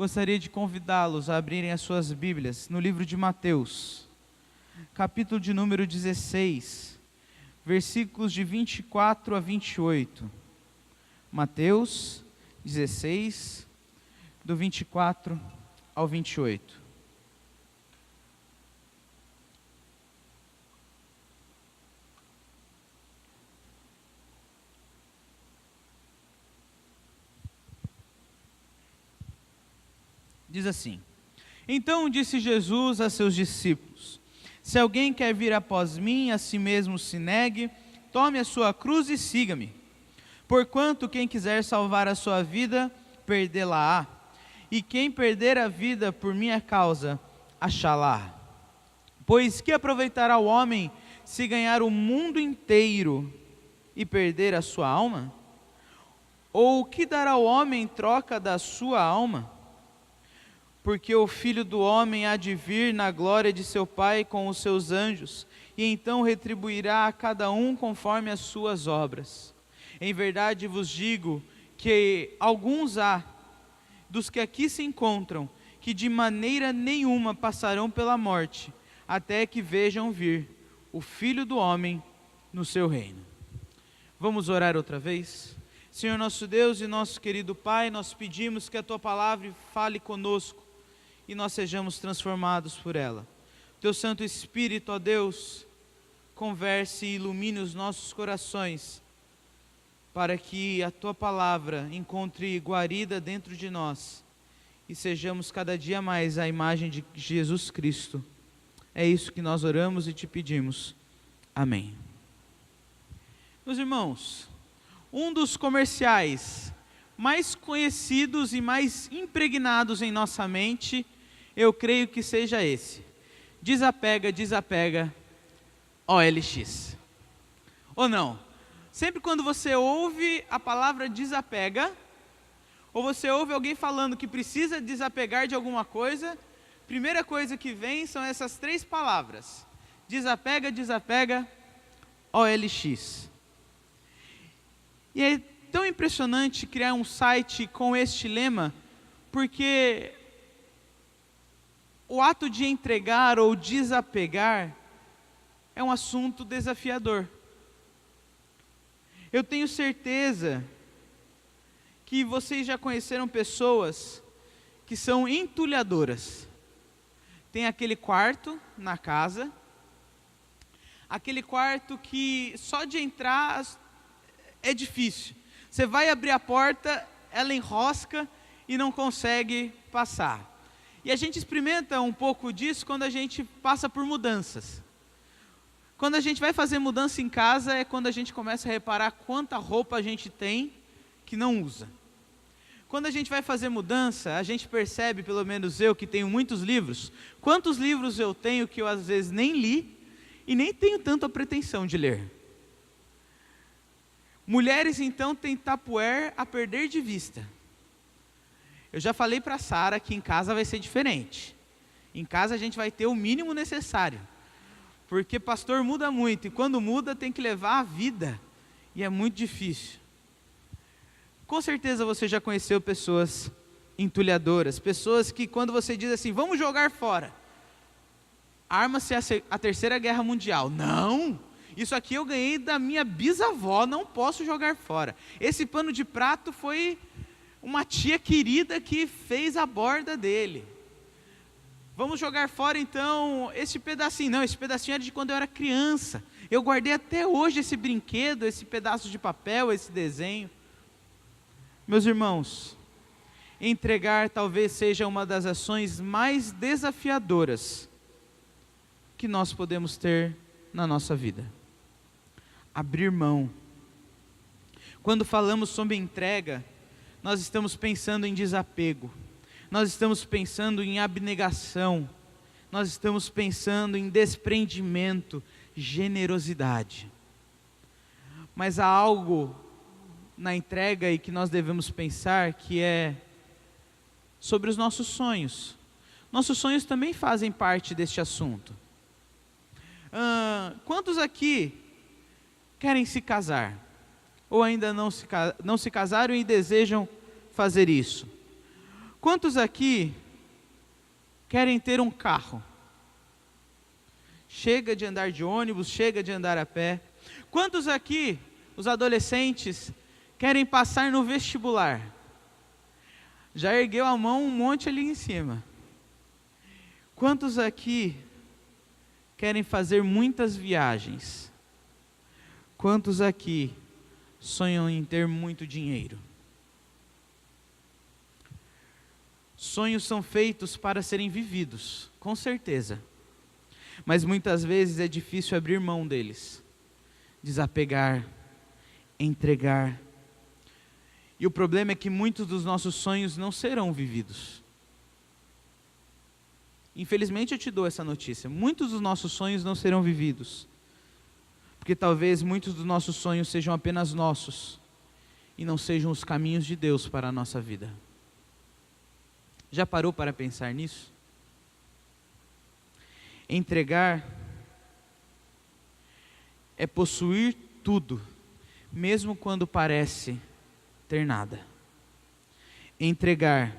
gostaria de convidá-los a abrirem as suas Bíblias no livro de Mateus, capítulo de número 16, versículos de 24 a 28. Mateus 16, do 24 ao 28. Diz assim: Então disse Jesus a seus discípulos: Se alguém quer vir após mim, a si mesmo se negue, tome a sua cruz e siga-me. Porquanto quem quiser salvar a sua vida, perdê-la-á. E quem perder a vida por minha causa, achá-la. Pois que aproveitará o homem se ganhar o mundo inteiro e perder a sua alma? Ou o que dará o homem em troca da sua alma? Porque o Filho do Homem há de vir na glória de seu Pai com os seus anjos, e então retribuirá a cada um conforme as suas obras. Em verdade vos digo que alguns há, dos que aqui se encontram, que de maneira nenhuma passarão pela morte, até que vejam vir o Filho do Homem no seu reino. Vamos orar outra vez? Senhor nosso Deus e nosso querido Pai, nós pedimos que a Tua palavra fale conosco, e nós sejamos transformados por ela. Teu Santo Espírito, ó Deus, converse e ilumine os nossos corações, para que a Tua palavra encontre guarida dentro de nós, e sejamos cada dia mais a imagem de Jesus Cristo. É isso que nós oramos e te pedimos. Amém. Meus irmãos, um dos comerciais mais conhecidos e mais impregnados em nossa mente, eu creio que seja esse: desapega, desapega, OLX. Ou não? Sempre quando você ouve a palavra desapega, ou você ouve alguém falando que precisa desapegar de alguma coisa, primeira coisa que vem são essas três palavras: desapega, desapega, OLX. E é tão impressionante criar um site com este lema, porque o ato de entregar ou desapegar é um assunto desafiador. Eu tenho certeza que vocês já conheceram pessoas que são entulhadoras. Tem aquele quarto na casa, aquele quarto que só de entrar é difícil. Você vai abrir a porta, ela enrosca e não consegue passar. E a gente experimenta um pouco disso quando a gente passa por mudanças. Quando a gente vai fazer mudança em casa, é quando a gente começa a reparar quanta roupa a gente tem que não usa. Quando a gente vai fazer mudança, a gente percebe, pelo menos eu que tenho muitos livros, quantos livros eu tenho que eu às vezes nem li e nem tenho tanta pretensão de ler. Mulheres então têm tupperware a perder de vista. Eu já falei para a Sara que em casa vai ser diferente. Em casa a gente vai ter o mínimo necessário, porque pastor muda muito, e quando muda tem que levar a vida, e é muito difícil. Com certeza você já conheceu pessoas entulhadoras, pessoas que quando você diz assim, vamos jogar fora, arma-se a Terceira Guerra Mundial. Não! Isso aqui eu ganhei da minha bisavó, não posso jogar fora. Esse pano de prato foi uma tia querida que fez a borda dele. Vamos jogar fora então esse pedacinho. Não, esse pedacinho era de quando eu era criança. Eu guardei até hoje esse brinquedo, esse pedaço de papel, esse desenho. Meus irmãos, entregar talvez seja uma das ações mais desafiadoras que nós podemos ter na nossa vida. Abrir mão. Quando falamos sobre entrega, nós estamos pensando em desapego, nós estamos pensando em abnegação, nós estamos pensando em desprendimento, generosidade. Mas há algo na entrega e que nós devemos pensar, que é sobre os nossos sonhos. Nossos sonhos também fazem parte deste assunto. Quantos aqui querem se casar? Ou ainda não se casaram e desejam fazer isso? Quantos aqui querem ter um carro? Chega de andar de ônibus, chega de andar a pé. Quantos aqui, os adolescentes, querem passar no vestibular? Já ergueu a mão um monte ali em cima. Quantos aqui querem fazer muitas viagens? Quantos aqui sonham em ter muito dinheiro? Sonhos são feitos para serem vividos, com certeza. Mas muitas vezes é difícil abrir mão deles, desapegar, entregar. E o problema é que muitos dos nossos sonhos não serão vividos. Infelizmente eu te dou essa notícia, muitos dos nossos sonhos não serão vividos. Porque talvez muitos dos nossos sonhos sejam apenas nossos, e não sejam os caminhos de Deus para a nossa vida. Já parou para pensar nisso? Entregar é possuir tudo, mesmo quando parece ter nada. Entregar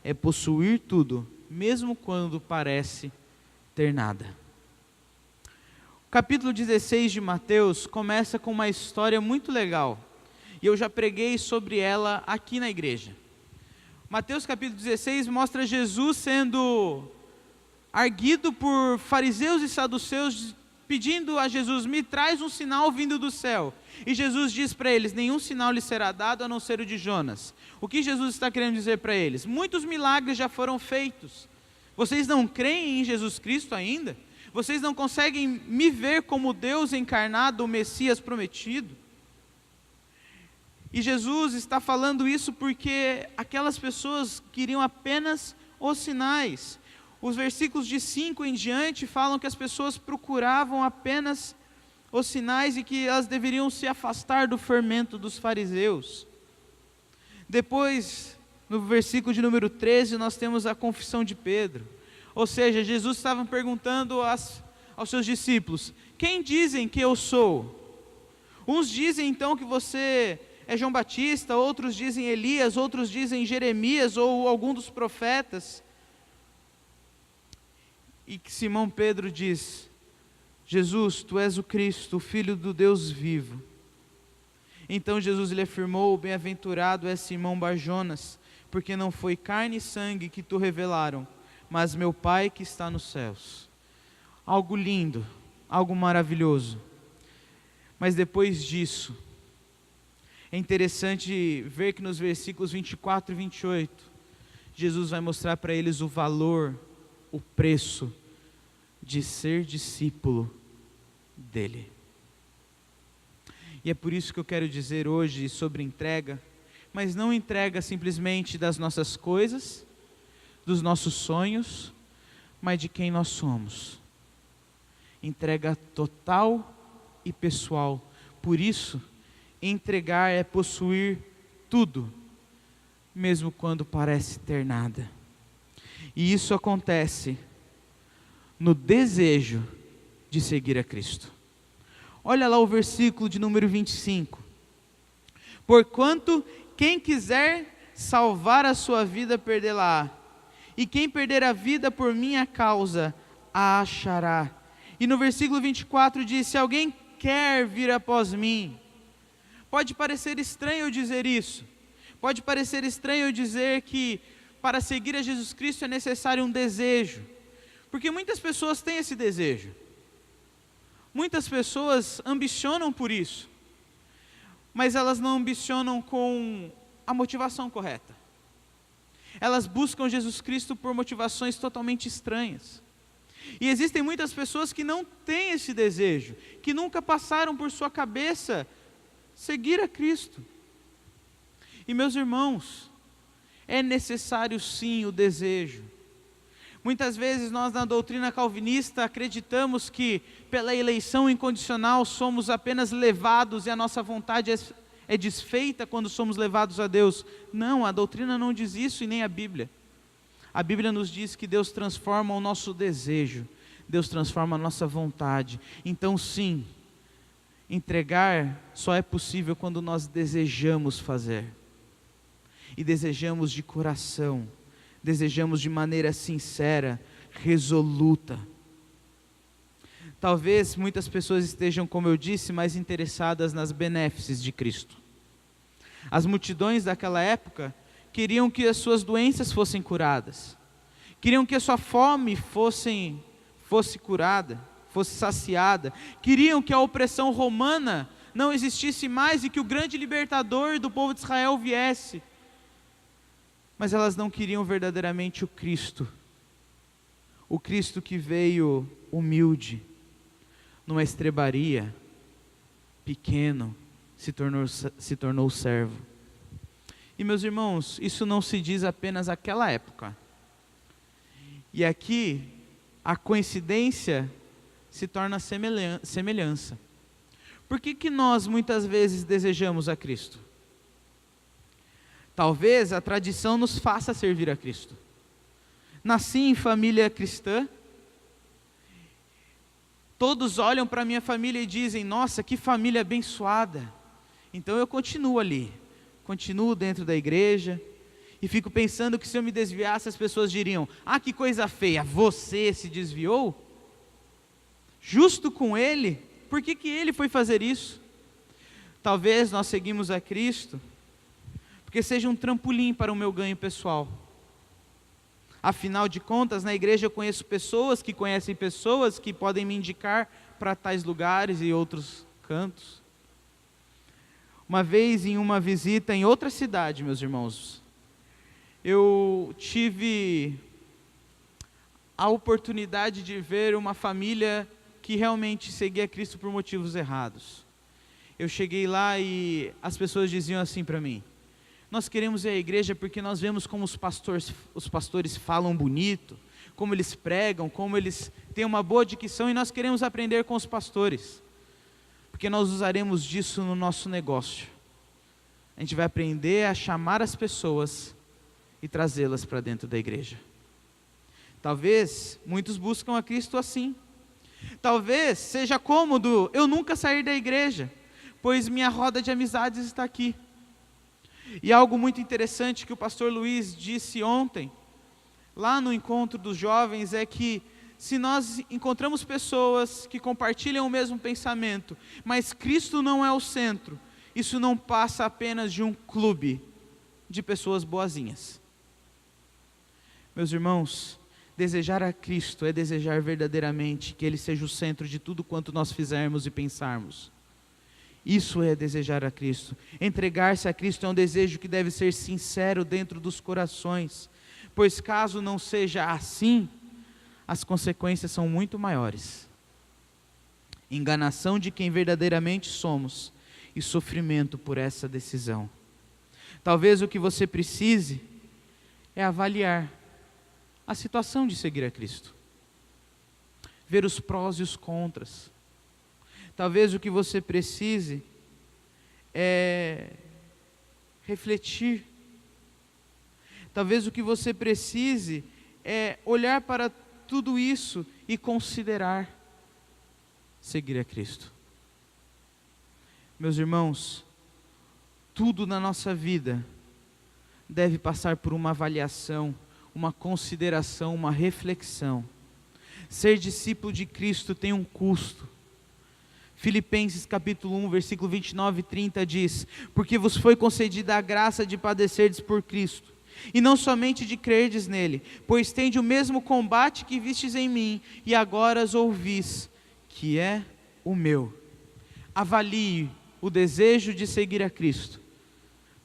é possuir tudo, mesmo quando parece ter nada. O capítulo 16 de Mateus começa com uma história muito legal, e eu já preguei sobre ela aqui na igreja. Mateus capítulo 16 mostra Jesus sendo arguido por fariseus e saduceus, pedindo a Jesus: me traz um sinal vindo do céu. E Jesus diz para eles: nenhum sinal lhes será dado a não ser o de Jonas. O que Jesus está querendo dizer para eles? Muitos milagres já foram feitos. Vocês não creem em Jesus Cristo ainda? Vocês não conseguem me ver como Deus encarnado, o Messias prometido? E Jesus está falando isso porque aquelas pessoas queriam apenas os sinais. Os versículos de 5 em diante falam que as pessoas procuravam apenas os sinais e que elas deveriam se afastar do fermento dos fariseus. Depois, no versículo de número 13, nós temos a confissão de Pedro. Ou seja, Jesus estava perguntando aos seus discípulos: quem dizem que eu sou? Uns dizem então que você é João Batista, outros dizem Elias, outros dizem Jeremias ou algum dos profetas. E que Simão Pedro diz: Jesus, tu és o Cristo, o Filho do Deus vivo. Então Jesus lhe afirmou: bem-aventurado é Simão Bar-Jonas, porque não foi carne e sangue que tu revelaram, mas meu Pai que está nos céus. Algo lindo, algo maravilhoso. Mas depois disso, é interessante ver que nos versículos 24 e 28, Jesus vai mostrar para eles o valor, o preço de ser discípulo dele. E é por isso que eu quero dizer hoje sobre entrega, mas não entrega simplesmente das nossas coisas, dos nossos sonhos, mas de quem nós somos. Entrega total e pessoal. Por isso, entregar é possuir tudo, mesmo quando parece ter nada. E isso acontece no desejo de seguir a Cristo. Olha lá o versículo de número 25. Porquanto quem quiser salvar a sua vida, perdê-la-á. E quem perder a vida por minha causa, a achará. E no versículo 24 diz: se alguém quer vir após mim. Pode parecer estranho eu dizer isso. Pode parecer estranho eu dizer que para seguir a Jesus Cristo é necessário um desejo. Porque muitas pessoas têm esse desejo. Muitas pessoas ambicionam por isso. Mas elas não ambicionam com a motivação correta. Elas buscam Jesus Cristo por motivações totalmente estranhas. E existem muitas pessoas que não têm esse desejo, que nunca passaram por sua cabeça seguir a Cristo. E meus irmãos, é necessário sim o desejo. Muitas vezes nós na doutrina calvinista acreditamos que pela eleição incondicional somos apenas levados e a nossa vontade é desfeita quando somos levados a Deus. Não, a doutrina não diz isso e nem a Bíblia. A Bíblia nos diz que Deus transforma o nosso desejo, Deus transforma a nossa vontade. Então sim, entregar só é possível quando nós desejamos fazer. E desejamos de coração, desejamos de maneira sincera, resoluta. Talvez muitas pessoas estejam, como eu disse, mais interessadas nas benesses de Cristo. As multidões daquela época queriam que as suas doenças fossem curadas, queriam que a sua fome fosse curada, fosse saciada, queriam que a opressão romana não existisse mais e que o grande libertador do povo de Israel viesse. Mas elas não queriam verdadeiramente o Cristo que veio humilde, numa estrebaria, pequeno, se tornou servo. E meus irmãos, isso não se diz apenas àquela época. E aqui, a coincidência se torna semelhança. Por que nós muitas vezes desejamos a Cristo? Talvez a tradição nos faça servir a Cristo. Nasci em família cristã. Todos olham para a minha família e dizem: nossa, que família abençoada. Então eu continuo ali, continuo dentro da igreja, e fico pensando que se eu me desviasse, as pessoas diriam: ah, que coisa feia, você se desviou? Justo com ele? Por que ele foi fazer isso? Talvez nós seguimos a Cristo porque seja um trampolim para o meu ganho pessoal. Afinal de contas, na igreja eu conheço pessoas que conhecem pessoas que podem me indicar para tais lugares e outros cantos. Uma vez, em uma visita em outra cidade, meus irmãos, eu tive a oportunidade de ver uma família que realmente seguia Cristo por motivos errados. Eu cheguei lá e as pessoas diziam assim para mim: nós queremos ir à igreja porque nós vemos como os pastores falam bonito, como eles pregam, como eles têm uma boa dicção, e nós queremos aprender com os pastores, porque nós usaremos disso no nosso negócio. A gente vai aprender a chamar as pessoas e trazê-las para dentro da igreja. Talvez muitos buscam a Cristo assim. Talvez seja cômodo eu nunca sair da igreja, pois minha roda de amizades está aqui. E algo muito interessante que o pastor Luiz disse ontem, lá no encontro dos jovens, é que se nós encontramos pessoas que compartilham o mesmo pensamento, mas Cristo não é o centro, isso não passa apenas de um clube de pessoas boazinhas. Meus irmãos, desejar a Cristo é desejar verdadeiramente que Ele seja o centro de tudo quanto nós fizermos e pensarmos. Isso é desejar a Cristo. Entregar-se a Cristo é um desejo que deve ser sincero dentro dos corações, pois caso não seja assim, as consequências são muito maiores. Enganação de quem verdadeiramente somos e sofrimento por essa decisão. Talvez o que você precise é avaliar a situação de seguir a Cristo, ver os prós e os contras. Talvez o que você precise é refletir. Talvez o que você precise é olhar para tudo isso e considerar seguir a Cristo. Meus irmãos, tudo na nossa vida deve passar por uma avaliação, uma consideração, uma reflexão. Ser discípulo de Cristo tem um custo. Filipenses capítulo 1, versículo 29 e 30 diz: porque vos foi concedida a graça de padecerdes por Cristo, e não somente de crerdes nele, pois tende o mesmo combate que vistes em mim, e agora as ouvis, que é o meu. Avalie o desejo de seguir a Cristo,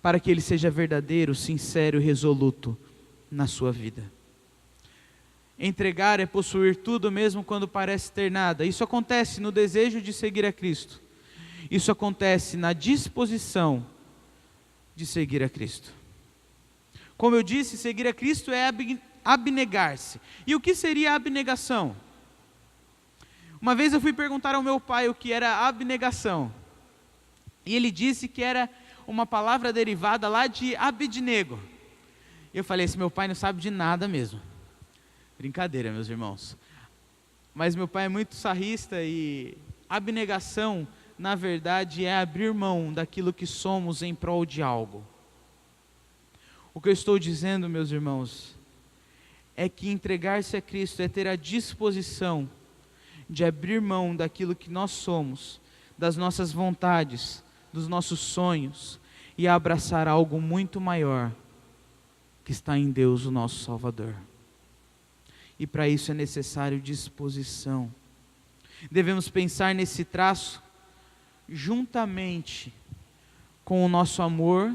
para que ele seja verdadeiro, sincero e resoluto na sua vida. Entregar é possuir tudo mesmo quando parece ter nada. Isso acontece no desejo de seguir a Cristo. Isso acontece na disposição de seguir a Cristo. Como eu disse, seguir a Cristo é abnegar-se. E o que seria abnegação? Uma vez eu fui perguntar ao meu pai o que era abnegação. E ele disse que era uma palavra derivada lá de Abednego. Eu falei, esse meu pai não sabe de nada mesmo. Brincadeira, meus irmãos. Mas meu pai é muito sarrista e abnegação, na verdade, é abrir mão daquilo que somos em prol de algo. O que eu estou dizendo, meus irmãos, é que entregar-se a Cristo é ter a disposição de abrir mão daquilo que nós somos, das nossas vontades, dos nossos sonhos, e abraçar algo muito maior, que está em Deus, o nosso Salvador. E para isso é necessário disposição. Devemos pensar nesse traço juntamente com o nosso amor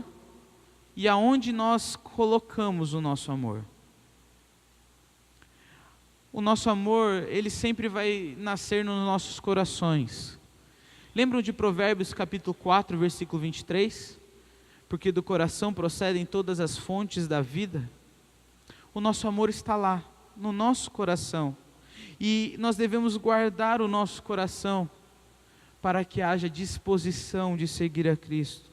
e aonde nós colocamos o nosso amor. O nosso amor, ele sempre vai nascer nos nossos corações. Lembram de Provérbios capítulo 4, versículo 23? Porque do coração procedem todas as fontes da vida. O nosso amor está lá, no nosso coração. E nós devemos guardar o nosso coração para que haja disposição de seguir a Cristo.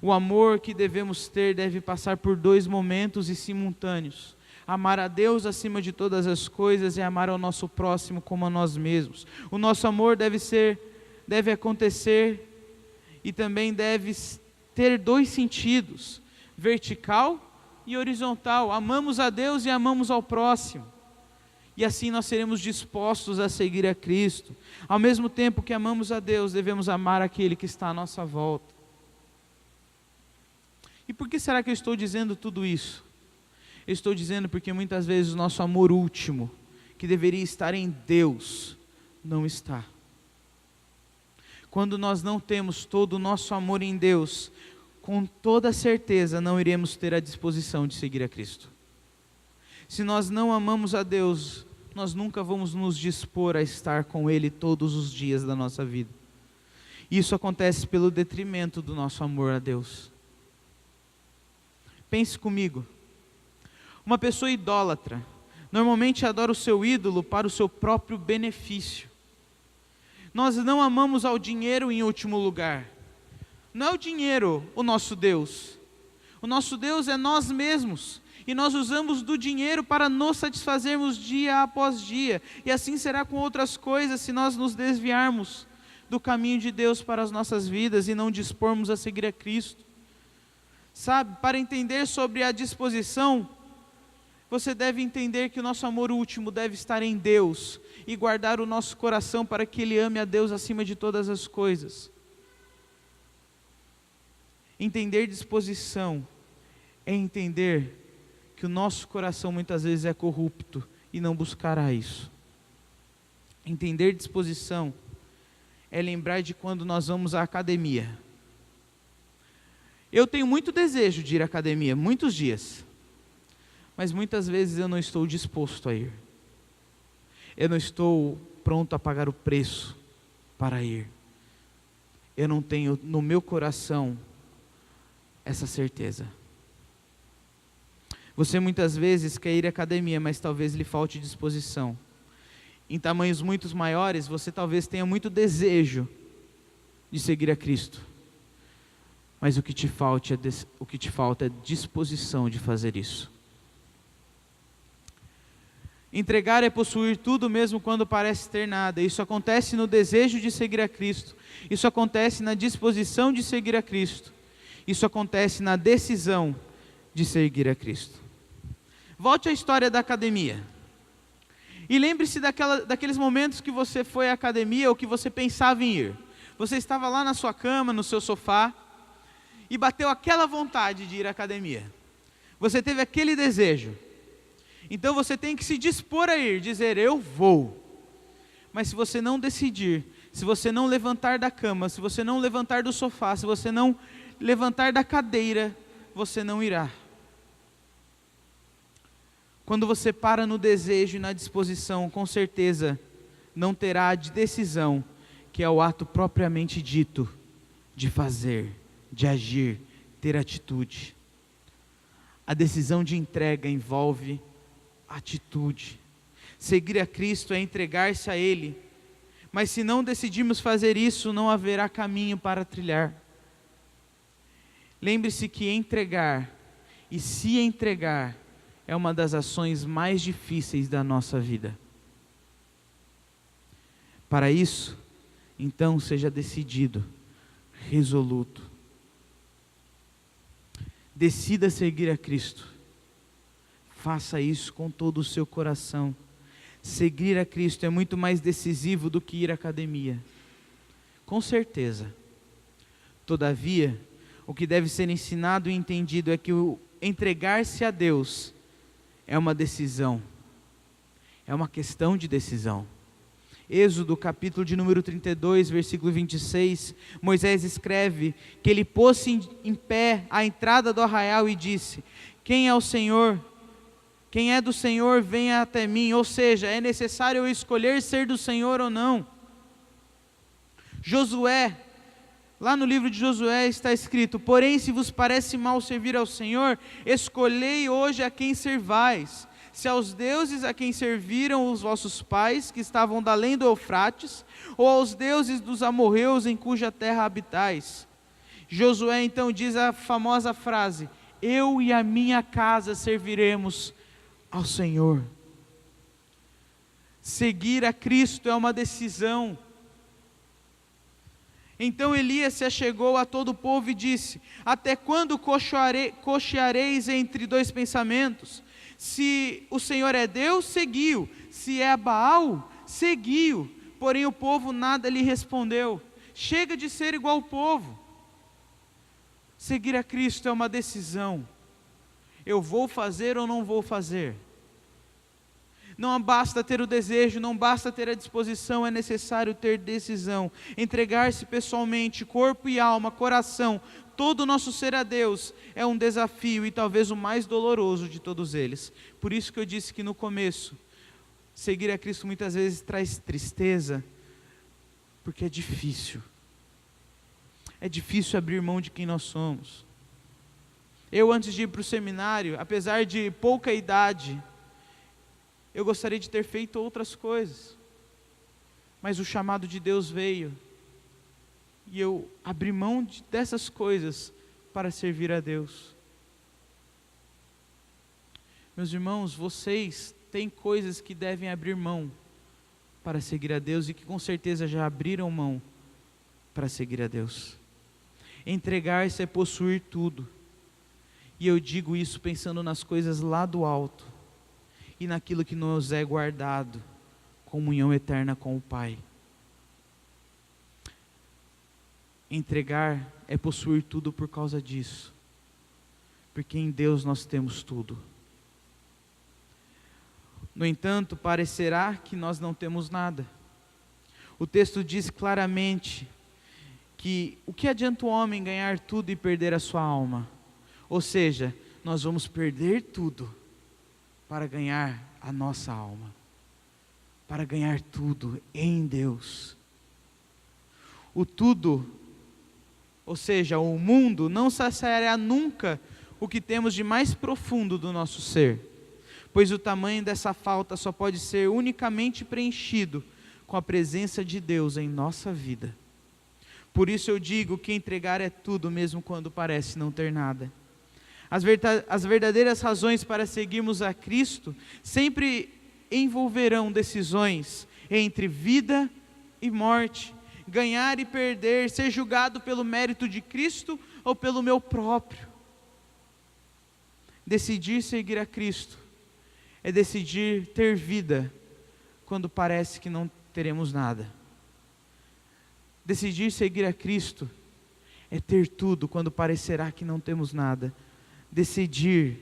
O amor que devemos ter deve passar por 2 momentos e simultâneos. Amar a Deus acima de todas as coisas e amar ao nosso próximo como a nós mesmos. O nosso amor deve acontecer e também deve ter 2 sentidos, vertical e horizontal. Amamos a Deus e amamos ao próximo. E assim nós seremos dispostos a seguir a Cristo. Ao mesmo tempo que amamos a Deus, devemos amar aquele que está à nossa volta. E por que será que eu estou dizendo tudo isso? Eu estou dizendo porque muitas vezes o nosso amor último, que deveria estar em Deus, não está. Quando nós não temos todo o nosso amor em Deus, com toda certeza não iremos ter a disposição de seguir a Cristo. Se nós não amamos a Deus, nós nunca vamos nos dispor a estar com Ele todos os dias da nossa vida. Isso acontece pelo detrimento do nosso amor a Deus. Pense comigo. Uma pessoa idólatra normalmente adora o seu ídolo para o seu próprio benefício. Nós não amamos ao dinheiro em último lugar. Não é o dinheiro o nosso Deus. O nosso Deus é nós mesmos. E nós usamos do dinheiro para nos satisfazermos dia após dia. E assim será com outras coisas se nós nos desviarmos do caminho de Deus para as nossas vidas e não dispormos a seguir a Cristo. Sabe, para entender sobre a disposição, você deve entender que o nosso amor último deve estar em Deus e guardar o nosso coração para que Ele ame a Deus acima de todas as coisas. Entender disposição é entender que o nosso coração muitas vezes é corrupto e não buscará isso. Entender disposição é lembrar de quando nós vamos à academia. Eu tenho muito desejo de ir à academia, muitos dias, mas muitas vezes eu não estou disposto a ir. Eu não estou pronto a pagar o preço para ir. Eu não tenho no meu coração essa certeza. Você muitas vezes quer ir à academia, mas talvez lhe falte disposição. Em tamanhos muito maiores, você talvez tenha muito desejo de seguir a Cristo. Mas o que te falta é disposição de fazer isso. Entregar é possuir tudo mesmo quando parece ter nada. Isso acontece no desejo de seguir a Cristo. Isso acontece na disposição de seguir a Cristo. Isso acontece na decisão de seguir a Cristo. Volte à história da academia. E lembre-se daqueles momentos que você foi à academia ou que você pensava em ir. Você estava lá na sua cama, no seu sofá, e bateu aquela vontade de ir à academia. Você teve aquele desejo. Então você tem que se dispor a ir, dizer, eu vou. Mas se você não decidir, se você não levantar da cama, se você não levantar do sofá, se você não levantar da cadeira, você não irá. Quando você para no desejo e na disposição, com certeza não terá a decisão, que é o ato propriamente dito de fazer, de agir, ter atitude. A decisão de entrega envolve atitude. Seguir a Cristo é entregar-se a Ele, mas se não decidirmos fazer isso, não haverá caminho para trilhar. Lembre-se que entregar e se entregar é uma das ações mais difíceis da nossa vida. Para isso, então, seja decidido, resoluto. Decida seguir a Cristo. faça isso com todo o seu coração. Seguir a Cristo é muito mais decisivo do que ir à academia. Com certeza. Todavia, o que deve ser ensinado e entendido é que o entregar-se a Deus é uma decisão. É uma questão de decisão. Êxodo, capítulo de número 32, versículo 26, Moisés escreve que ele pôs-se em pé à entrada do arraial e disse: quem é o Senhor? Quem é do Senhor, venha até mim. Ou seja, é necessário eu escolher ser do Senhor ou não. Josué, lá no livro de Josué está escrito: porém, se vos parece mal servir ao Senhor, escolhei hoje a quem servais. Se aos deuses a quem serviram os vossos pais, que estavam da além do Eufrates, ou aos deuses dos amorreus em cuja terra habitais. Josué então diz a famosa frase: eu e a minha casa serviremos ao Senhor. Seguir a Cristo é uma decisão. Então Elias se achegou a todo o povo e disse: até quando cocheareis entre dois pensamentos? Se o Senhor é Deus, seguiu. Se é Baal, seguiu. Porém o povo nada lhe respondeu. Chega de ser igual ao povo. Seguir a Cristo é uma decisão. Eu vou fazer ou não vou fazer? Não basta ter o desejo, não basta ter a disposição, é necessário ter decisão. Entregar-se pessoalmente, corpo e alma, coração, todo o nosso ser a Deus é um desafio e talvez o mais doloroso de todos eles. Por isso que eu disse que no começo, seguir a Cristo muitas vezes traz tristeza, porque é difícil. É difícil abrir mão de quem nós somos. Eu, antes de ir para o seminário, apesar de pouca idade, eu gostaria de ter feito outras coisas, mas o chamado de Deus veio, e eu abri mão dessas coisas para servir a Deus. Meus irmãos, vocês têm coisas que devem abrir mão para seguir a Deus, e que com certeza já abriram mão para seguir a Deus. Entregar-se é possuir tudo, e eu digo isso pensando nas coisas lá do alto, e naquilo que nos é guardado, comunhão eterna com o Pai. Entregar é possuir tudo por causa disso, porque em Deus nós temos tudo. No entanto, parecerá que nós não temos nada. O texto diz claramente que o que adianta o homem ganhar tudo e perder a sua alma? Ou seja, nós vamos perder tudo para ganhar a nossa alma, para ganhar tudo em Deus. O tudo, ou seja, o mundo, não saciará nunca o que temos de mais profundo do nosso ser, pois o tamanho dessa falta só pode ser unicamente preenchido com a presença de Deus em nossa vida. Por isso eu digo que entregar é tudo, mesmo quando parece não ter nada. As verdadeiras razões para seguirmos a Cristo sempre envolverão decisões entre vida e morte, ganhar e perder, ser julgado pelo mérito de Cristo ou pelo meu próprio. Decidir seguir a Cristo é decidir ter vida quando parece que não teremos nada. Decidir seguir a Cristo é ter tudo quando parecerá que não temos nada. Decidir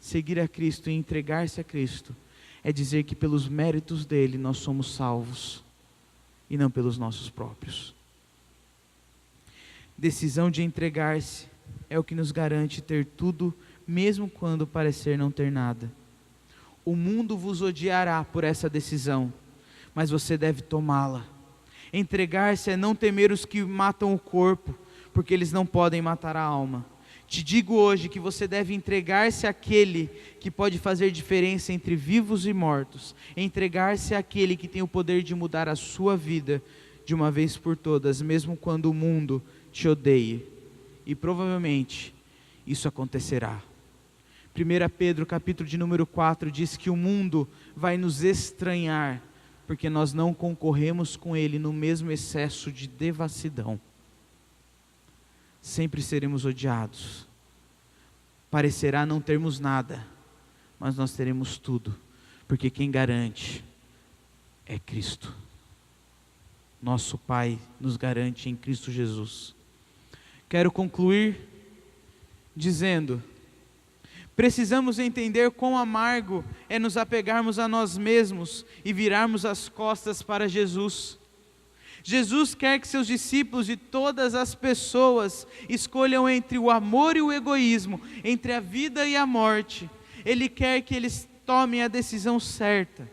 seguir a Cristo e entregar-se a Cristo é dizer que pelos méritos dele nós somos salvos e não pelos nossos próprios. Decisão de entregar-se é o que nos garante ter tudo, mesmo quando parecer não ter nada. O mundo vos odiará por essa decisão, mas você deve tomá-la. Entregar-se é não temer os que matam o corpo, porque eles não podem matar a alma. Te digo hoje que você deve entregar-se àquele que pode fazer diferença entre vivos e mortos. Entregar-se àquele que tem o poder de mudar a sua vida de uma vez por todas, mesmo quando o mundo te odeie. E provavelmente isso acontecerá. 1 Pedro, capítulo de número 4, diz que o mundo vai nos estranhar, porque nós não concorremos com ele no mesmo excesso de devassidão. Sempre seremos odiados. Parecerá não termos nada, mas nós teremos tudo, porque quem garante é Cristo. Nosso Pai nos garante em Cristo Jesus. Quero concluir dizendo: precisamos entender quão amargo é nos apegarmos a nós mesmos e virarmos as costas para Jesus. Jesus quer que seus discípulos e todas as pessoas escolham entre o amor e o egoísmo, entre a vida e a morte. Ele quer que eles tomem a decisão certa.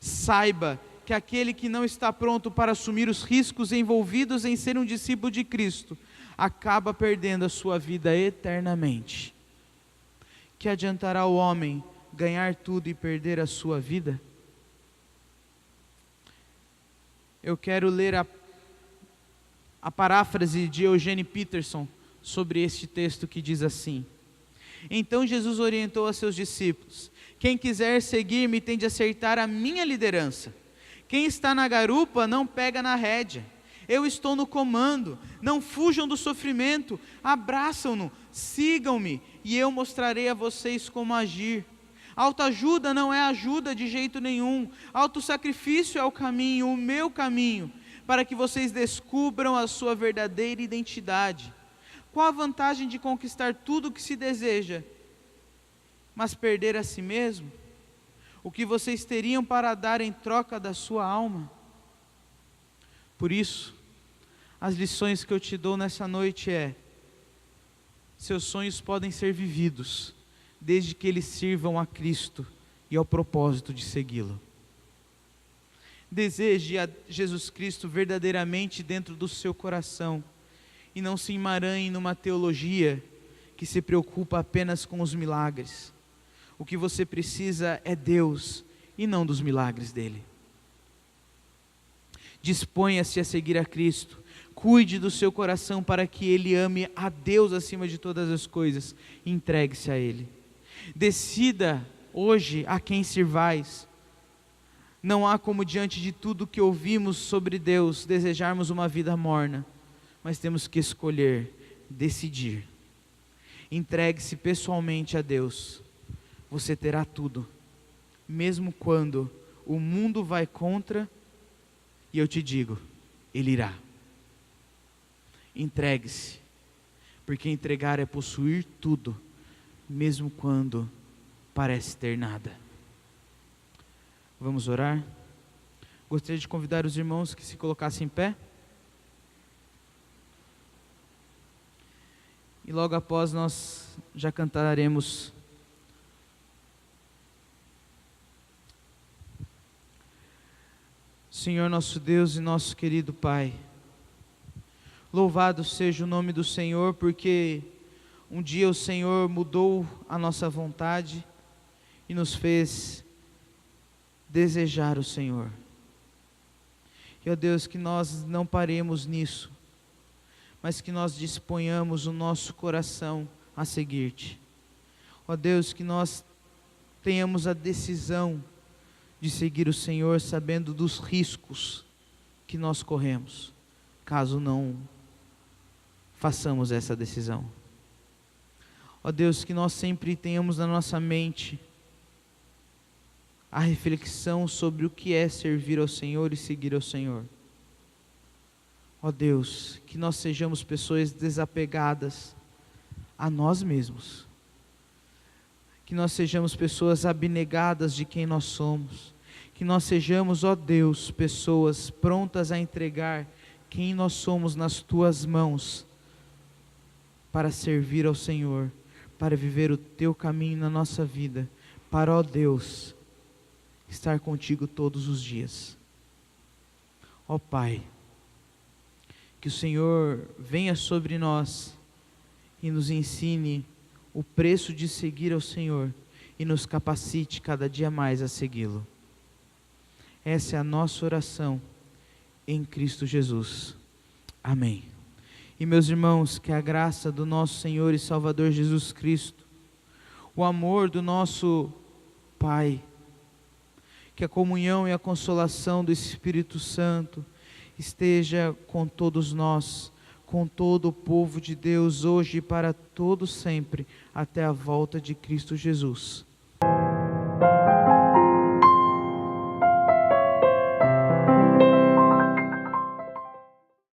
Saiba que aquele que não está pronto para assumir os riscos envolvidos em ser um discípulo de Cristo, acaba perdendo a sua vida eternamente. Que adiantará o homem ganhar tudo e perder a sua vida? Eu quero ler a paráfrase de Eugene Peterson sobre este texto que diz assim: então Jesus orientou a seus discípulos: quem quiser seguir-me tem de aceitar a minha liderança. Quem está na garupa não pega na rédea. Eu estou no comando, não fujam do sofrimento, abraçam-no, sigam-me e eu mostrarei a vocês como agir. Autoajuda não é ajuda de jeito nenhum, autossacrifício é o caminho, o meu caminho, para que vocês descubram a sua verdadeira identidade. Qual a vantagem de conquistar tudo o que se deseja, mas perder a si mesmo? O que vocês teriam para dar em troca da sua alma? Por isso, as lições que eu te dou nessa noite é: seus sonhos podem ser vividos, desde que eles sirvam a Cristo e ao propósito de segui-lo. Deseje a Jesus Cristo verdadeiramente dentro do seu coração, e não se emaranhe numa teologia que se preocupa apenas com os milagres. O que você precisa é Deus e não dos milagres dele. Disponha-se a seguir a Cristo. Cuide do seu coração para que ele ame a Deus acima de todas as coisas. Entregue-se a Ele. Decida hoje a quem sirvais. Não há como, diante de tudo que ouvimos sobre Deus, desejarmos uma vida morna, mas temos que escolher, decidir. Entregue-se pessoalmente a Deus. Você terá tudo, mesmo quando o mundo vai contra, e eu te digo, Ele irá. Entregue-se, porque entregar é possuir tudo, mesmo quando parece ter nada. Vamos orar? Gostaria de convidar os irmãos que se colocassem em pé. E logo após nós já cantaremos Senhor nosso Deus e nosso querido Pai, louvado seja o nome do Senhor, porque um dia o Senhor mudou a nossa vontade e nos fez desejar o Senhor. E ó Deus, que nós não paremos nisso, mas que nós disponhamos o nosso coração a seguir-te. Ó Deus, que nós tenhamos a decisão de seguir o Senhor, sabendo dos riscos que nós corremos, caso não façamos essa decisão. Ó Deus, que nós sempre tenhamos na nossa mente a reflexão sobre o que é servir ao Senhor e seguir ao Senhor. Ó Deus, que nós sejamos pessoas desapegadas a nós mesmos, que nós sejamos pessoas abnegadas de quem nós somos, que nós sejamos, ó Deus, pessoas prontas a entregar quem nós somos nas Tuas mãos, para servir ao Senhor, para viver o Teu caminho na nossa vida, para, ó Deus, estar contigo todos os dias. Ó Pai, que o Senhor venha sobre nós e nos ensine o preço de seguir ao Senhor e nos capacite cada dia mais a segui-lo. Essa é a nossa oração em Cristo Jesus. Amém. E meus irmãos, que a graça do nosso Senhor e Salvador Jesus Cristo, o amor do nosso Pai, que a comunhão e a consolação do Espírito Santo esteja com todos nós, com todo o povo de Deus, hoje e para todo sempre, até a volta de Cristo Jesus.